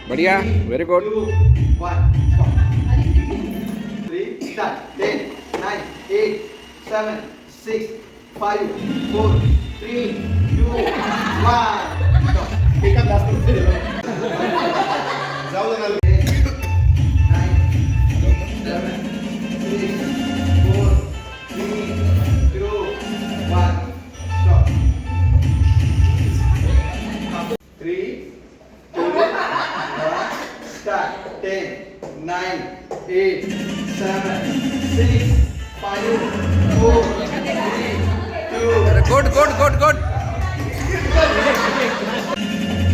बढ़िया, very good. 10, 9, 8, 7, 6, 5, 4, 3, 2, 1. एका जास्त जाऊ दे ना. 9, 8, 7, 6, 5, 4, 3, 2. Good, good, good, good.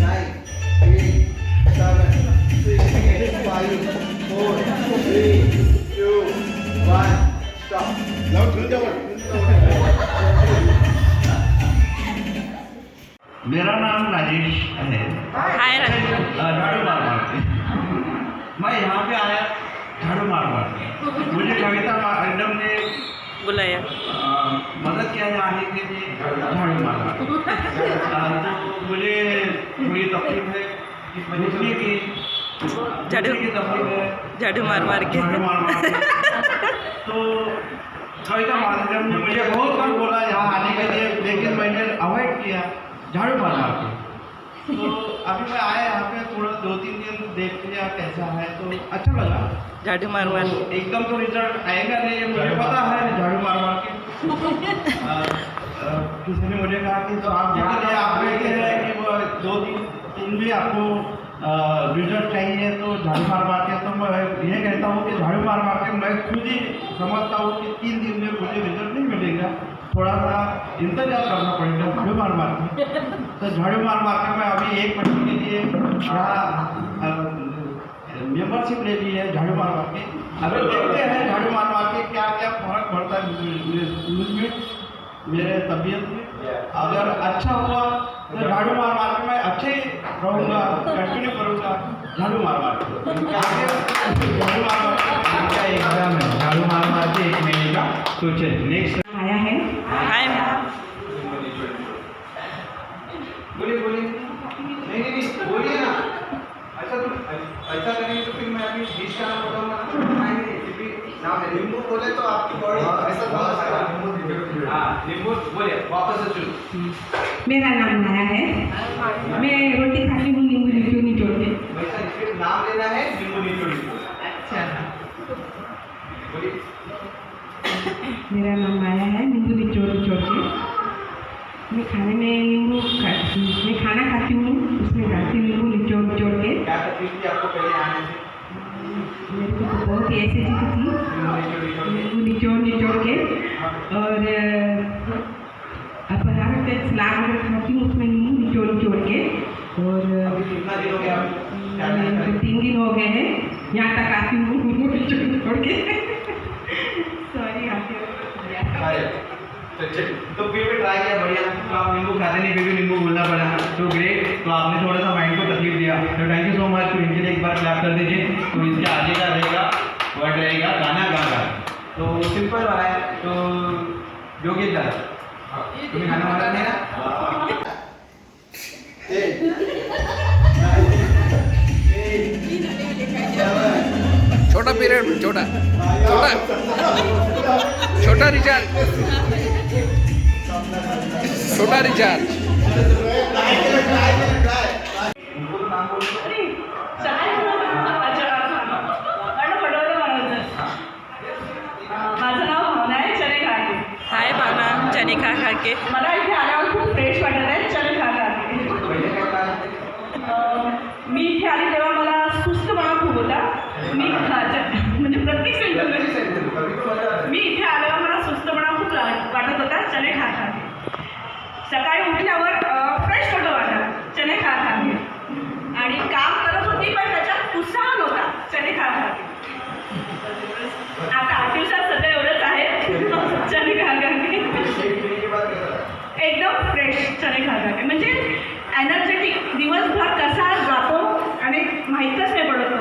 9, 8, 7, 6, 5, 4, 3, 2, 1. Stop. Now drill down. मेरा नाम राजेश है। हाय राजेश। झाड़ू मार मैं यहाँ पे आया झाड़ू मार मुझे कविता मैडम ने बुलाया, मदद किया है आने के लिए झाड़ू मार तो मुझे थोड़ी तकलीफ है घुटने की तकलीफ है झाड़ू मार के तो कविता मैडम ने मुझे बहुत कम बोला यहाँ आने के लिए, लेकिन मैंने अवॉइड किया झाड़ू मार के। तो अभी मैं आया यहाँ पे थोड़ा 2-3 दिन देख लिया कैसा है तो अच्छा लगा। झाड़ू मार एकदम तो रिजल्ट आएगा नहीं मुझे पता है, झाड़ू मार के किसी ने मुझे कहा कि तो आप जगह आप कहते हैं कि वो 2-3 भी आपको रिजल्ट चाहिए तो झाड़ू मार के, तो मैं ये कहता हूँ कि झाड़ू मार के मैं खुद ही समझता हूँ कि 3 दिन में मुझे रिजल्ट नहीं मिलेगा, थोड़ा सा इंतजार करना पड़ेगा झाड़ू मार के। तो झाड़ू मार के मैं अभी 1 महीने के लिए मेंबरशिप ले ली है झाड़ू मार के। अभी देखते हैं झाड़ू मार के क्या क्या फर्क पड़ता है मेरे तबीयत में। अगर अच्छा हुआ तो झाड़ू मार के मैं अच्छे ही रहूँगा, कंटिन्यू करूँगा झाड़ू मार के। झाड़ू मार का एग्जाम है, झाड़ू मार के 1 महीने का। तो चलिए नेक्स्ट आया है। हाय बोलिए नहीं बोलिए ना। ऐसा करेंगे तो फिर मैं अभी डिश का नाम बताऊंगा ना, नाम है नींबू बोले तो आपकी बॉडी ऐसा बहुत। हाँ नींबू बोलिए वापस से शुरू। मेरा नाम नया है, मैं रोटी खाती हूँ नींबू निचोड़ के। वैसा सिर्फ नाम लेना है, नींबू निचोड़ के। अच्छा, बोलिए। मेरा नाम माया है, नींबू निचोड़ के मैं खाने में मैं खाना खाती हूँ, उसमें डालती हूँ नींबू निचोड़ के। क्या तकलीफ थी आपको पहले आने से? मेरे को तो बहुत ही एसिडिटी थी, नींबू निचोड़ के। और अब हर पे सलाद अगर खाती हूँ उसमें नींबू निचोड़ के। और कितना दिन हो गया? 3 दिन हो गए हैं, यहाँ तक आती हूँ नींबू निचोड़ के। सॉरी आती तो फिर भी ट्राई किया बढ़िया, तो आप नींबू खाते नहीं फिर भी नींबू बोलना पड़ा, तो ग्रेट। तो आपने थोड़ा सा माइंड को तकलीफ दिया, तो थैंक यू सो मच। तो इनके लिए एक बार क्लैप कर दीजिए। तो इसके आगे का रहेगा वर्ड रहेगा गाना गाना, तो सिंपल वाला है। तो योगेश दा तुम्हें गाना वाला नहीं ना? छोटा पीरियड, छोटा रिचार्ज, छोटा रिचार्ज। माझं नाव भावना आहे, चणे खाके। हाय भावना, चने खा के मला इथे आल्यावर खूप फ्रेश वाटत आहे, चणे खा मी इथे आली तेव्हा मला सुस्तपणा खूप होता। मी म्हणजे प्रत्येक एकदम फ्रेश चणे खा खा के म्हणजे एनर्जेटिक दिवसभर कसा जातो आणि माहीतच नाही पडत तो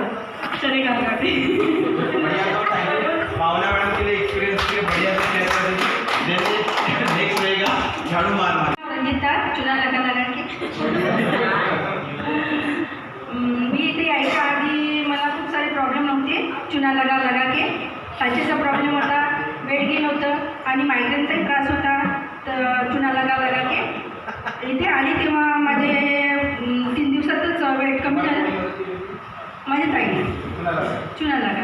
चणे खा खा के भावना मैडम के लिए एक्सपीरियंस के बढ़िया से शेयर कर दीजिए। जैसे नेक्स्ट रहेगा झाड़ू मार मार। रंजिता चुना लगा लगा के मी इथे यायच्या आधी मला खूप सारे प्रॉब्लेम नव्हते चुना लगा लगा के सायटीचा प्रॉब्लेम होता वेट गेन होतं आणि मायग्रेनचाही त्रास होता तर चुना लगा लगा के इथे आली तेव्हा माझे 3 दिवसातच वेट कमी झालं माझ्या ताईने चुना लगा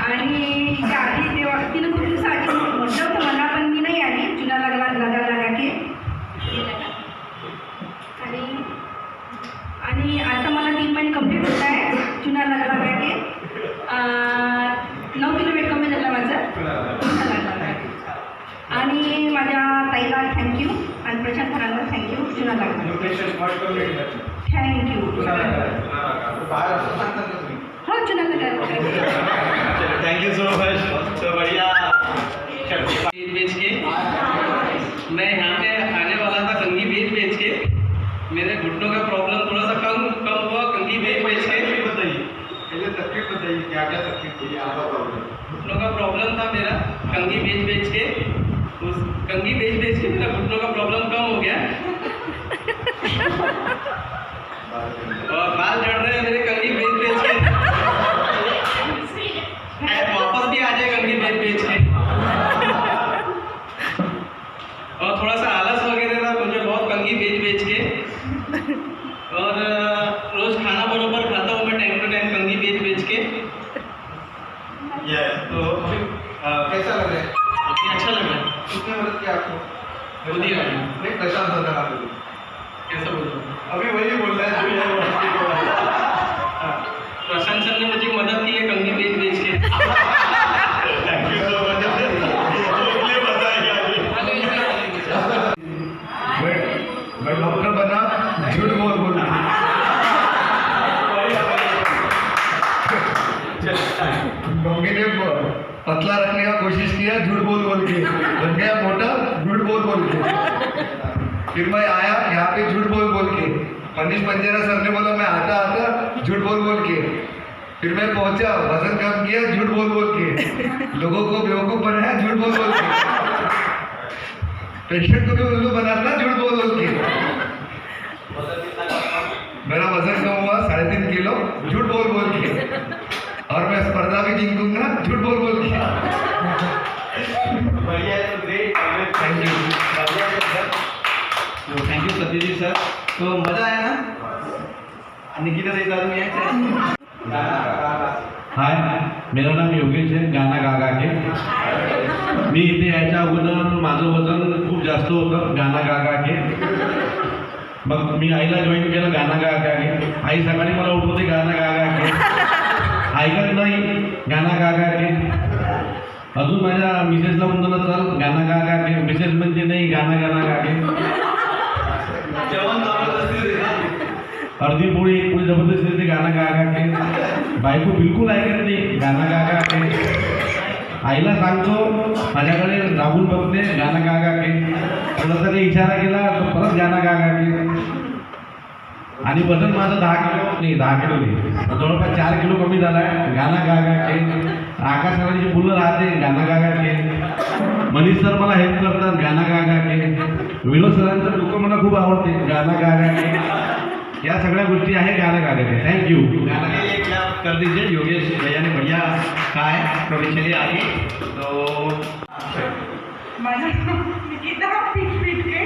आणि इथे आली तेव्हा तिनं खूप दिवसाआधी म्हटलं होतं मला पण मी नाही आली चुना लगा लगा लगा के आणि आता मला 3 महिने कंप्लीट होत आहे चुना लगा लगा के 9 किलो वेट कमी झालं माझं चुना लगा लगा के आणि माझ्या ताईला थँक्यू आणि प्रशांत सरांना थँक्यू चुना लगा थँक्यू हो चुना लगा थैंक यू सो मच। तो बढ़िया बेच के मैं यहाँ पे आने वाला था कंघी बेच के मेरे घुटनों का प्रॉब्लम थोड़ा सा कम हुआ कंघी बेच के। बताइए पहले तकलीफ बताइए क्या क्या तकलीफ थी आपका प्रॉब्लम। घुटनों का प्रॉब्लम था मेरा कंघी बेच के उस कंघी बेच के मेरा घुटनों का प्रॉब्लम कम हो गया और बाल झड़ रहे हैं मेरे कंघी बेच के वापस भी आ जाए कंघी बेच के। और थोड़ा सा आलस वगैरह था मुझे बहुत कंघी बेच के और रोज खाना बरोबर खाता हूँ मैं टाइम टू टाइम कंघी बेच के। तो कैसा लग रहा है? काफी अच्छा लग रहा है। किसने मदद किया आपको? मोदी वाली। नहीं प्रशांत सर का नाम कैसा बोल रहा हूँ? अभी वही बोल रहा है जो है वो आपके को प्रशांत सर ने मुझे मदद की है कंघी बेच के। Thank you so much. ये बताइए मैं डॉक्टर बना झूठ बोल बोल डोंगी ने पतला रखने का कोशिश किया झूठ बोल बोल के बन गया मोटा झूठ बोल बोल के। फिर मैं आया यहाँ पे झूठ बोल बोल के मनीष पंजेरा सर ने बोला मैं आता झूठ बोल बोल के। फिर मैं पहुंचा वजन कम किया झूठ बोल बोल के लोगों को बेवकूफ बनाया झूठ बोल बोल के पेशेंट को भी उल्लू बनाता झूठ बोल बोल के। मेरा वजन कम हुआ 3.5 किलो झूठ बोल बोल के और मैं स्पर्धा भी जीतूंगा झूठ बोल बोल के। Thank you thank you Satyajit sir. तो मजा आया ना निकिता देता तुम्ही हाय मेरा नाम योगेश आहे गाणा गागा के मी इथे यायच्या अगोदर माझं वजन खूप जास्त होतं गाणा गागा के मग मी आईला जॉईन केलं गाणा गागा के आई सकाळी मला उठवते गाणा गागा के ऐकत नाही गाणा गागा के अजून माझ्या मिसेसला म्हणतो ना चल गाणा गागा के मिसेस म्हणजे नाही गाणा गाणा गागे अर्धी पोळी एक पोळी जबरदस्ती देते गाणं गा गा के बायको बिलकुल ऐकत नाही गाणं गा गा के आईला सांगतो माझ्याकडे राहून बघते गाणं गा गा के थोडासा काही इशारा केला तर परत गाणं गा गा के आणि वजन माझं 10 किलो नाही जवळपास 4 किलो कमी झाला आहे गाणं गा गा के आकाश सरांची मुलं राहते गाणं गा गा के मनीष सर मला हेल्प करतात गाणं गा गा के विनोद सरांचं डोकं मला खूप आवडते गाणं गा गा के या सगळ्या गोष्टी आहे गाणं गा गा के थँक्यू गाना के लिए क्लैप कर दीजिए। योगेश भैया ने बढ़िया कहा है तो चलिए आगे। तो माझं निकिता पीठ के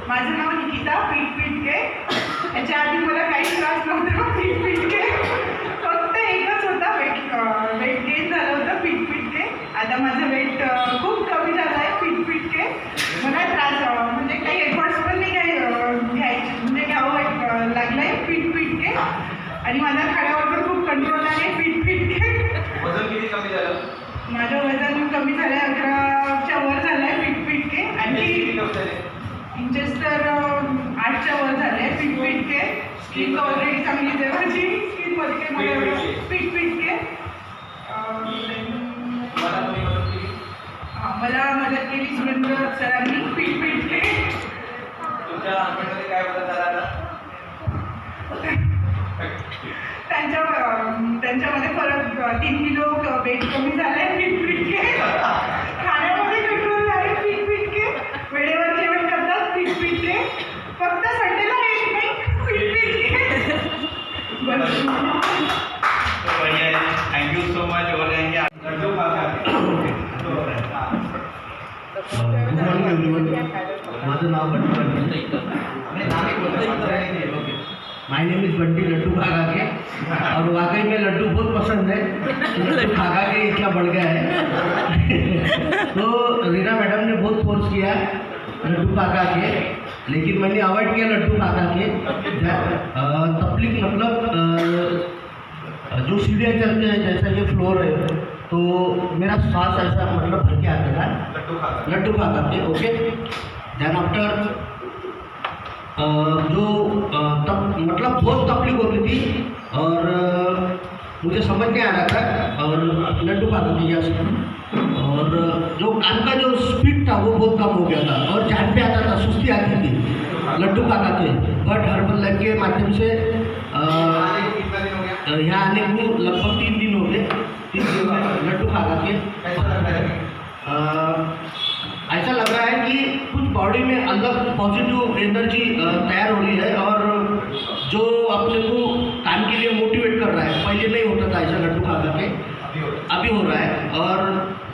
माझं नाव निकिता पीठ के याच्या आधी मला काही त्रास नव्हता पीठ के फक्त एकच होता वेट गेन झालं होतं पीठ के आता माझं वेट खूप कमी झालं आहे पीठ के मला त्रास म्हणजे काही एफर्ट्स पण नाही काही घ्यायचे म्हणजे घ्यावं लागलं आहे पीठ के आणि माझ्या खाण्यावर पण खूप कंट्रोल आहे पीठ के वजन किती कमी झालं? माझं वजन कमी झालं आहे 11च्या वर झालं आहे पीठ के आणि इंचेस तर 8च्या वर झाले पीठ के स्किन तर ऑलरेडी चांगलीच आहे माझी स्किनमध्ये काही मला एवढं पीठ के मला मदत केली सुरेंद्र सरांनी पीठ के तुमच्या हॉस्पिटलमध्ये काय बदल झाला आता? त्यांच्यामध्ये फरक 3 किलो वेट कमी झालंय पीठ के खाण्यामध्ये कंट्रोल झाले पीठ के वेळेवर जेवण करतात पीठ के फक्त संडेला येत नाही पीठ के बस तो बढ़िया है, थैंक यू सो मच। और रहेंगे लड्डू खा गुड मॉर्निंग एवरीवन, माझं नाव बंटी माय नेम इज़ बंटी लड्डू खागा के, और वाकई में लड्डू बहुत पसंद है, लड्डू खागा के इतना बढ़ गया है। तो रीना मैडम ने बहुत फोर्स किया लड्डू खागा के, लेकिन मैंने अवॉइड किया लड्डू खागा के। तकलीफ मतलब जो सीढ़ियाँ चलते हैं जैसा ये फ्लोर है, तो मेरा सांस ऐसा मतलब भर के आता था लड्डू खा करके। ओके, देन आफ्टर जो मतलब बहुत तकलीफ होती थी और मुझे समझ नहीं आ रहा था, और लड्डू खा करके और जो कान का जो स्पीड था वो बहुत कम हो गया था, और जान पे आता था, सुस्ती आती थी लड्डू खा करके। बट हर्बल लाइफ के माध्यम से यहाँ आने को लगभग 3 दिन हो गए, 3 दिन में लड्डू खा के ऐसा लग रहा है कि कुछ बॉडी में अलग पॉजिटिव एनर्जी तैयार हो रही है, और जो अपने को काम के लिए मोटिवेट कर रहा है। पहले नहीं होता था ऐसा लड्डू खा के, अभी हो रहा है। और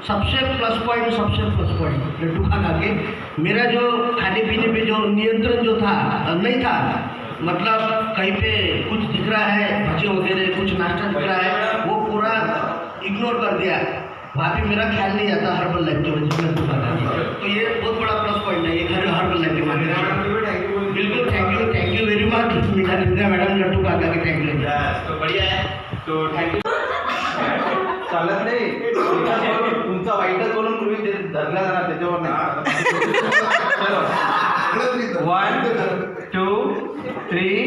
सबसे प्लस पॉइंट लड्डू खा के मेरा जो खाने पीने पे जो नियंत्रण जो था नहीं था, मतलब कहीं पे कुछ दिख रहा है भजे वगैरह कुछ नाश्ता दिख रहा है, वो पूरा इग्नोर कर दिया। वहाँ पे मेरा ख्याल नहीं आता हर्बल लाइफ की वजह से लड्डू खाता है। तो ये बहुत बड़ा प्लस पॉइंट है ये हर्बल लाइफ के माध्यम से। बिल्कुल thank you very much Meena madam laddu खाता के थैंक यू। तो बढ़िया है, तो थैंक यू। चालत नाही तुमचा वाईटच बोलून तुम्ही धरला जाणार त्याच्यावर नाही। चलो 1 2 3